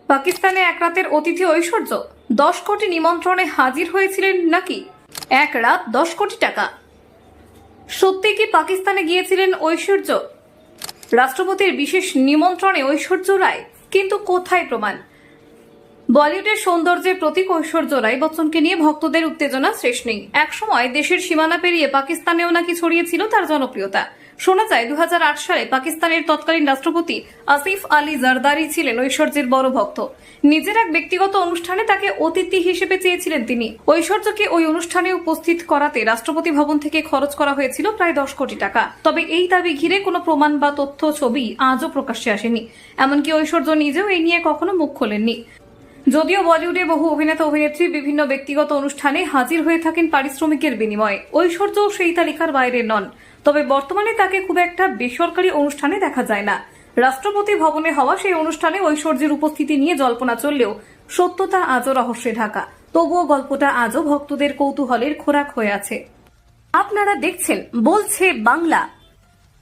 পাকিস্তানে এক রাতের অতিথি ঐশ্বর্য 10 কোটি নিমন্ত্রণে হাজির হয়েছিলেন নাকি এক রাত 10 কোটি টাকা? সত্যি কি পাকিস্তানে গিয়েছিলেন ঐশ্বর্য? রাষ্ট্রপতির বিশেষ নিমন্ত্রণে ঐশ্বর্য রায়, কিন্তু কোথায় প্রমাণ? বলিউডের সৌন্দর্যের প্রতীক ঐশ্বর্য রায় বচ্চনকে নিয়ে ভক্তদের উত্তেজনা শেষ নেই। একসময় দেশের সীমানা পেরিয়ে পাকিস্তানেও নাকি ছড়িয়েছিল তার জনপ্রিয়তা। শোনা যায় 2008 সালে পাকিস্তানের তৎকালীন রাষ্ট্রপতি আসিফ আলী জারদারি ছিলেন ঐশ্বর্যের বড় ভক্ত। নিজের এক ব্যক্তিগত অনুষ্ঠানে তাকে অতিথি হিসেবে চেয়েছিলেন তিনি। ঐশ্বর্যকে ওই অনুষ্ঠানে উপস্থিত করাতে রাষ্ট্রপতি ভবন থেকে খরচ করা হয়েছিল প্রায় 10 কোটি টাকা। তবে এই দাবি ঘিরে কোনো প্রমাণ বা তথ্য ছবি আজও প্রকাশ্যে আসেনি। এমনকি ঐশ্বর্য নিজেও এই নিয়ে কখনো মুখ খোলেননি। যদিও বলিউডে বহু অভিনেতা অভিনেত্রী বিভিন্ন ব্যক্তিগত অনুষ্ঠানে হাজির হয়ে থাকেন পারিশ্রমিকের বিনিময়ে, ঐশ্বর্যও সেই তালিকার বাইরে নন। তবে বর্তমানে তাকে খুব একটা বেসরকারি অনুষ্ঠানে দেখা যায় না। রাষ্ট্রপতি ভবনে হওয়া সেই অনুষ্ঠানে ঐশ্বর্যের উপস্থিতি নিয়ে জল্পনা চললেও সত্যতা আজও রহস্যে ঢাকা। তবুও গল্পটা আজও ভক্তদের কৌতূহলের খোরাক হয়ে আছে। আপনারা দেখছেন বলছে বাংলা।